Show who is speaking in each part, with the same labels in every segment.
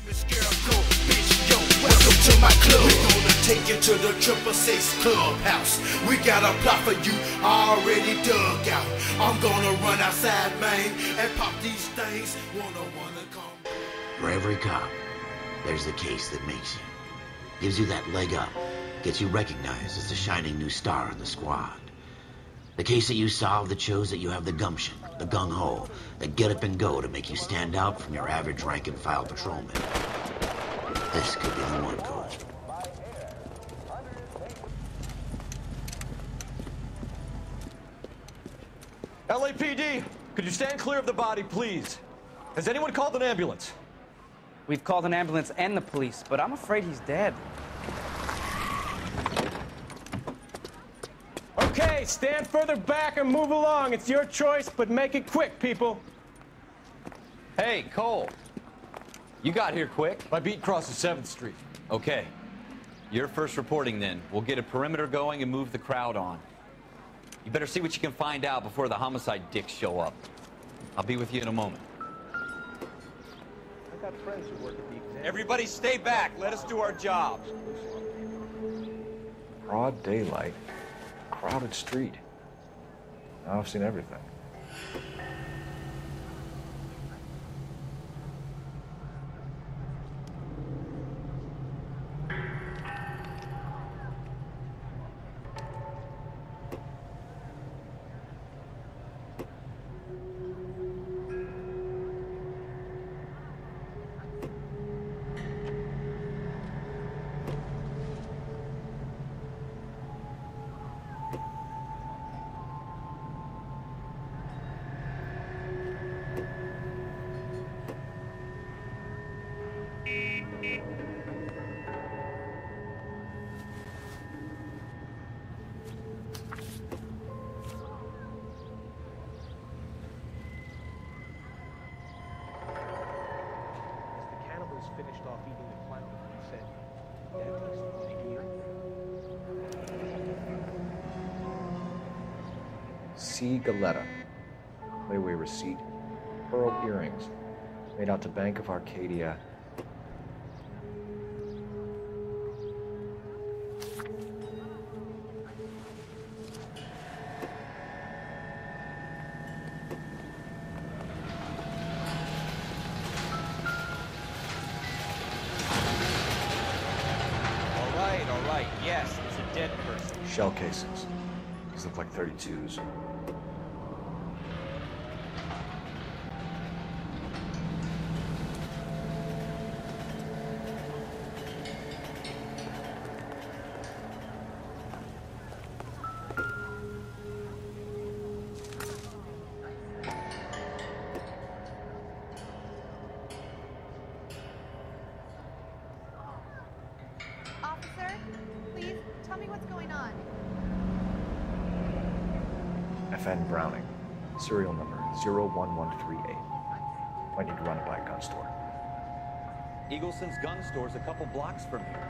Speaker 1: Scarecrow, bitch, yo, welcome to my club. We gonna take you to the 666 clubhouse. We got a plot for you already dug out. I'm gonna run outside, man, and pop these things. Wanna come.
Speaker 2: For every cop, there's the case that makes you. Gives you that leg up. Gets you recognized as the shining new star in the squad. The case that you solve that shows that you have the gumption, the gung-ho, the get up and go to make you stand out from your average rank-and-file patrolman. This could be the one, Cole.
Speaker 3: LAPD, could you stand clear of the body, please? Has anyone called an ambulance?
Speaker 4: We've called an ambulance and the police, but I'm afraid he's dead.
Speaker 5: Okay, stand further back and move along. It's your choice, but make it quick, people.
Speaker 3: Hey, Cole. You got here quick. My beat crosses 7th Street.
Speaker 6: Okay. You're first reporting then. We'll get a perimeter going and move the crowd on. You better see what you can find out before the homicide dicks show up. I'll be with you in a moment.
Speaker 5: I got friends who work at the exam.
Speaker 6: Everybody stay back. Let us do our job.
Speaker 3: Broad daylight. Crowded street. Now I've seen everything.
Speaker 5: Finished off eating the clown, he said, "Dad, take me here." C. Galetta. Layaway receipt. Pearl earrings. Made out to Bank of Arcadia.
Speaker 6: Yes, it's a dead person.
Speaker 3: Shell casings. These look like 32s.
Speaker 7: Officer, please tell me what's going on.
Speaker 3: FN Browning. Serial number 01138. Might need to run it by a gun store.
Speaker 6: Eagleson's gun store's a couple blocks from here.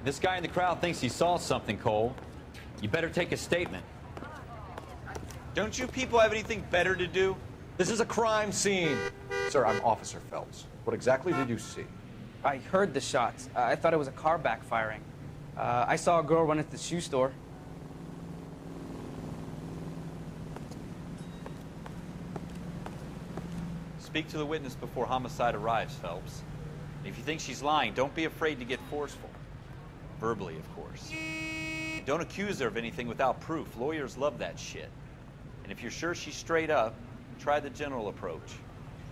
Speaker 6: This guy in the crowd thinks he saw something, Cole. You better take a statement. Don't you people have anything better to do?
Speaker 3: This is a crime scene. Sir, I'm Officer Phelps. What exactly did you see?
Speaker 4: I heard the shots. I thought it was a car backfiring. I saw a girl run into the shoe store.
Speaker 6: Speak to the witness before homicide arrives, Phelps. If you think she's lying, don't be afraid to get forceful. Verbally, of course. Don't accuse her of anything without proof. Lawyers love that shit. And if you're sure she's straight up, try the general approach.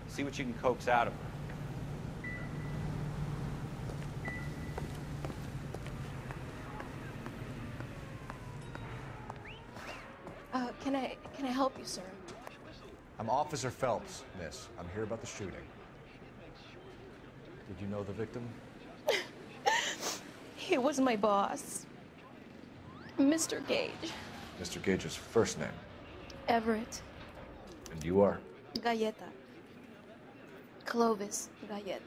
Speaker 6: See what you can coax out of her.
Speaker 7: Can I help you, sir?
Speaker 3: I'm Officer Phelps, miss. I'm here about the shooting. Did you know the victim?
Speaker 7: He was my boss, Mr. Gage.
Speaker 3: Mr. Gage's first name.
Speaker 7: Everett.
Speaker 3: And you are?
Speaker 7: Galleta. Clovis Galleta.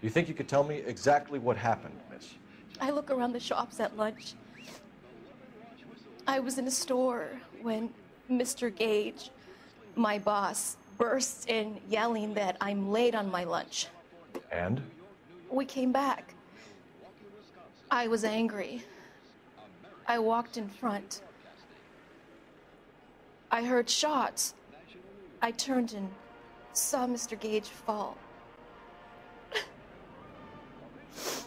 Speaker 5: you think you could tell me exactly what happened, miss?
Speaker 7: I look around the shops at lunch. I was in a store when Mr. Gage, my boss, bursts in yelling that I'm late on my lunch.
Speaker 5: And?
Speaker 7: We came back. I was angry. I walked in front. I heard shots. I turned and saw Mr. Gage fall.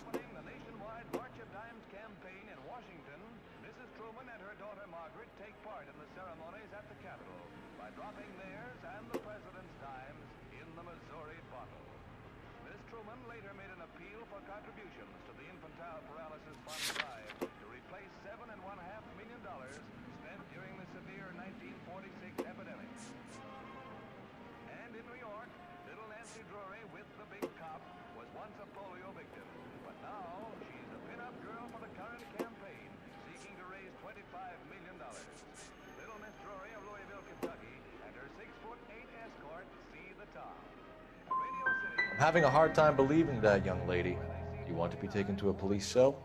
Speaker 8: The nationwide March of Dimes campaign in Washington, Mrs. Truman and her daughter Margaret take part in the ceremonies at the Capitol by dropping theirs and the president's dimes in the Missouri bottle. Ms. Truman later made an appeal for contributions to the infantile paralysis fund drive to replace $7.5 million spent during the severe 1946 epidemic. And in New York, little Nancy Drury with the big cop was once a polio victim, but now she's a pin-up girl for the current campaign, seeking to raise $25 million. Little Miss Drury of Louisville, Kentucky, and her 6'8" escort see the town. Radio City.
Speaker 5: I'm having a hard time believing that, young lady. You want to be taken to a police cell?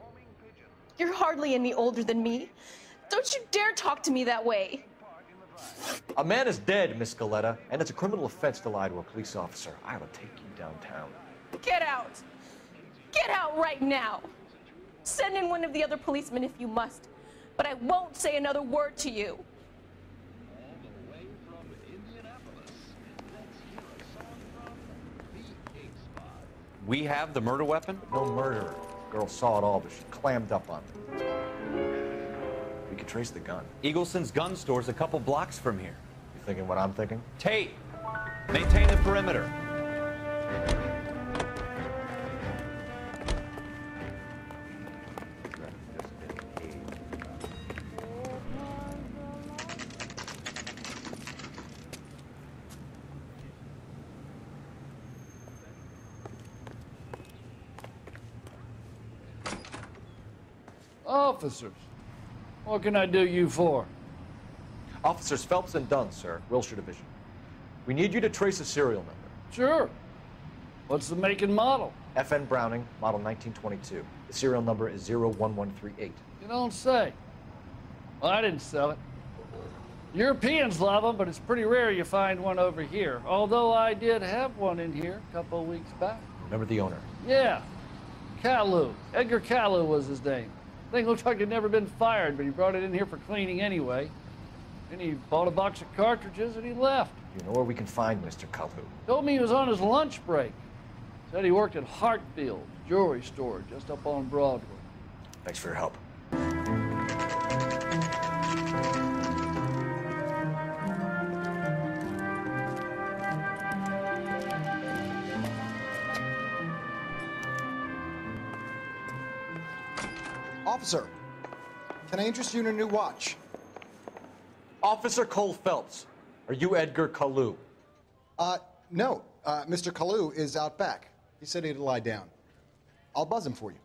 Speaker 7: You're hardly any older than me. Don't you dare talk to me that way.
Speaker 5: A man is dead, Miss Galetta, and it's a criminal offense to lie to a police officer. I will take you downtown.
Speaker 7: Get out. Get out right now. Send in one of the other policemen if you must, but I won't say another word to you.
Speaker 6: We have the murder weapon?
Speaker 5: No murderer. Girl saw it all, but she clammed up on it. We could trace the gun.
Speaker 6: Eagleson's gun store's a couple blocks from here.
Speaker 5: You thinking what I'm thinking?
Speaker 6: Tate, maintain the perimeter.
Speaker 9: Officers, what can I do you for?
Speaker 5: Officers Phelps and Dunn, sir, Wilshire Division. We need you to trace a serial number.
Speaker 9: Sure. What's the make and model?
Speaker 5: FN Browning, model 1922. The serial number is 01138.
Speaker 9: You don't say. Well, I didn't sell it. Europeans love them, but it's pretty rare you find one over here. Although I did have one in here a couple of weeks back.
Speaker 5: Remember the owner?
Speaker 9: Yeah. Kalu. Edgar Kalu was his name. Thing looked like it'd never been fired, but he brought it in here for cleaning anyway. Then he bought a box of cartridges and he left.
Speaker 5: You know where we can find Mr. Kalu?
Speaker 9: Told me he was on his lunch break. Said he worked at Hartfield jewelry store just up on Broadway.
Speaker 5: Thanks for your help.
Speaker 10: Officer, can I interest you in a new watch?
Speaker 5: Officer Cole Phelps, are you Edgar Kalu?
Speaker 10: No. Mr. Kalu is out back. He said he'd lie down. I'll buzz him for you.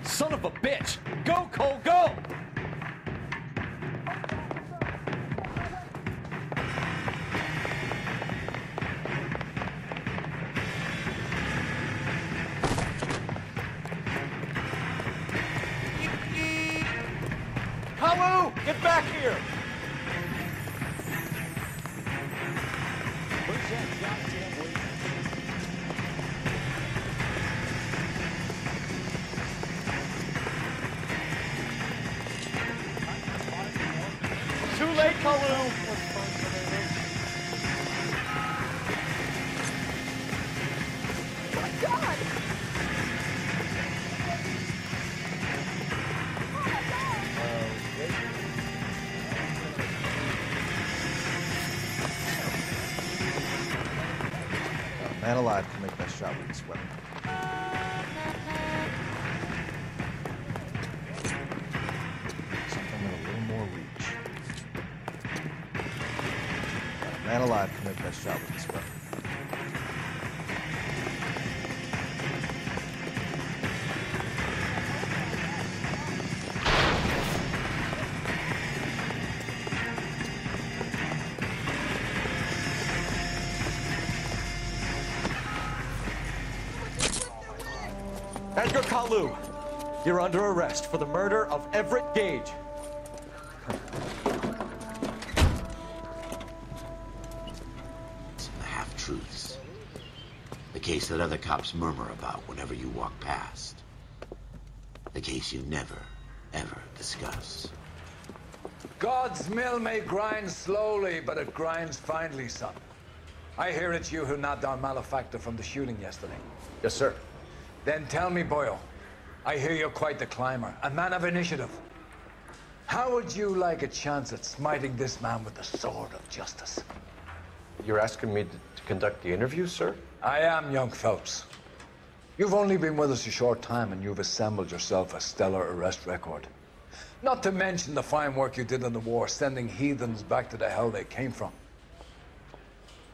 Speaker 6: Son of a bitch! Go, Cole, go! Kalu, get back here! Where's that goddamn way? Too late, Kalu!
Speaker 7: Oh my God!
Speaker 5: Man alive can make that shot with this weapon. Something with a little more reach. Man alive can make that shot with this weapon. Edgar Kalu, you're under arrest for the murder of Everett Gage.
Speaker 2: The half-truths. The case that other cops murmur about whenever you walk past. The case you never, ever discuss.
Speaker 11: God's mill may grind slowly, but it grinds finely, son. I hear it's you who nabbed our malefactor from the shooting yesterday.
Speaker 5: Yes, sir.
Speaker 11: Then tell me, Boyle, I hear you're quite the climber, a man of initiative. How would you like a chance at smiting this man with the sword of justice?
Speaker 5: You're asking me to conduct the interview, sir?
Speaker 11: I am, young Phelps. You've only been with us a short time, and you've assembled yourself a stellar arrest record. Not to mention the fine work you did in the war, sending heathens back to the hell they came from.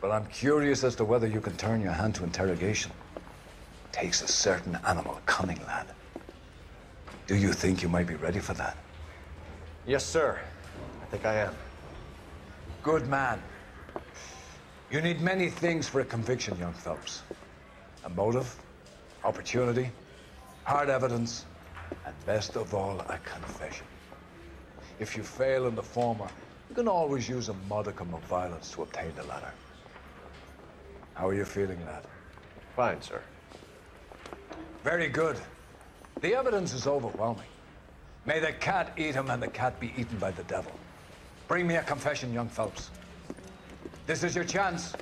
Speaker 11: But I'm curious as to whether you can turn your hand to interrogation. Takes a certain animal cunning, lad. Do you think you might be ready for that?
Speaker 5: Yes, sir. I think I am.
Speaker 11: Good man. You need many things for a conviction, young Phelps. A motive, opportunity, hard evidence, and best of all, a confession. If you fail in the former, you can always use a modicum of violence to obtain the latter. How are you feeling, lad?
Speaker 5: Fine, sir.
Speaker 11: Very good. The evidence is overwhelming. May the cat eat him and the cat be eaten by the devil. Bring me a confession, young Phelps. This is your chance.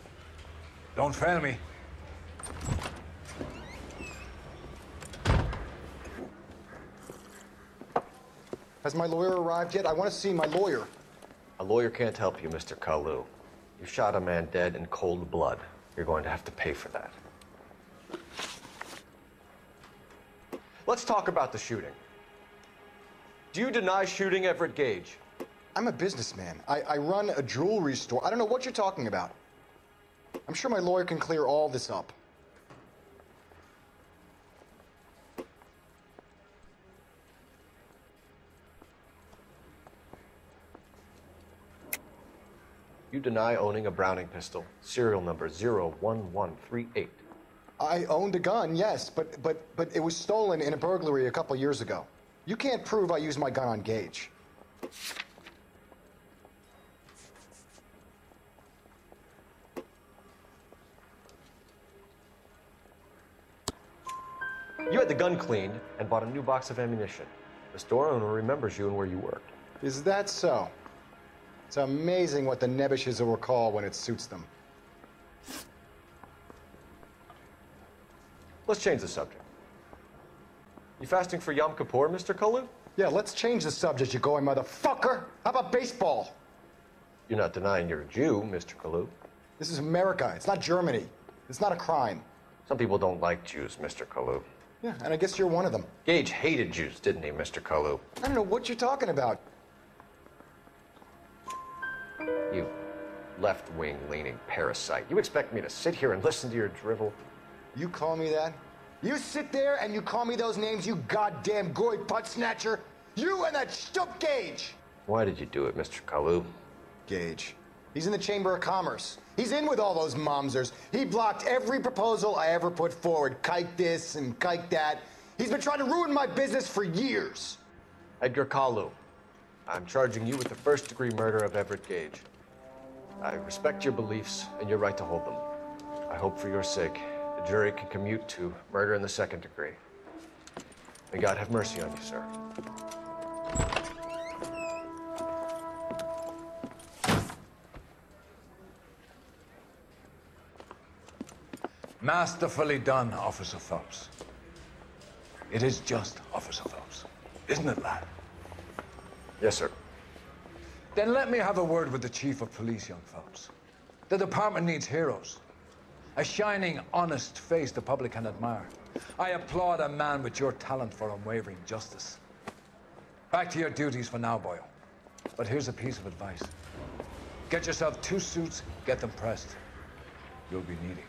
Speaker 11: Don't fail me.
Speaker 10: Has my lawyer arrived yet? I want to see my lawyer.
Speaker 5: A lawyer can't help you, Mr. Kalu. You shot a man dead in cold blood. You're going to have to pay for that. Let's talk about the shooting. Do you deny shooting Everett Gage?
Speaker 10: I'm a businessman. I run a jewelry store. I don't know what you're talking about. I'm sure my lawyer can clear all this up.
Speaker 5: You deny owning a Browning pistol, serial number 01138.
Speaker 10: I owned a gun, yes, but it was stolen in a burglary a couple years ago. You can't prove I used my gun on Gage.
Speaker 5: You had the gun cleaned and bought a new box of ammunition. The store owner remembers you and where you worked.
Speaker 10: Is that so? It's amazing what the nebbishes will recall when it suits them.
Speaker 5: Let's change the subject. You fasting for Yom Kippur, Mr. Kalu?
Speaker 10: Yeah, let's change the subject, you going motherfucker. How about baseball?
Speaker 5: You're not denying you're a Jew, Mr. Kalu.
Speaker 10: This is America. It's not Germany. It's not a crime.
Speaker 5: Some people don't like Jews, Mr. Kalu.
Speaker 10: Yeah, and I guess you're one of them.
Speaker 5: Gage hated Jews, didn't he, Mr. Kalu?
Speaker 10: I don't know what you're talking about.
Speaker 5: You left-wing leaning parasite. You expect me to sit here and listen to your drivel?
Speaker 10: You call me that? You sit there and you call me those names, you goddamn goy putt snatcher? You and that stup Gage!
Speaker 5: Why did you do it, Mr. Kalu?
Speaker 10: Gage. He's in the Chamber of Commerce. He's in with all those momsers. He blocked every proposal I ever put forward. Kike this and kike that. He's been trying to ruin my business for years.
Speaker 5: Edgar Kalu, I'm charging you with the first-degree murder of Everett Gage. I respect your beliefs and your right to hold them. I hope for your sake the jury can commute to murder in the second degree. May God have mercy on you, sir.
Speaker 11: Masterfully done, Officer Phelps. It is just Officer Phelps, isn't it, lad?
Speaker 5: Yes, sir.
Speaker 11: Then let me have a word with the Chief of Police, young Phelps. The department needs heroes. A shining, honest face the public can admire. I applaud a man with your talent for unwavering justice. Back to your duties for now, Boyle. But here's a piece of advice. Get yourself 2 suits, get them pressed. You'll be needing.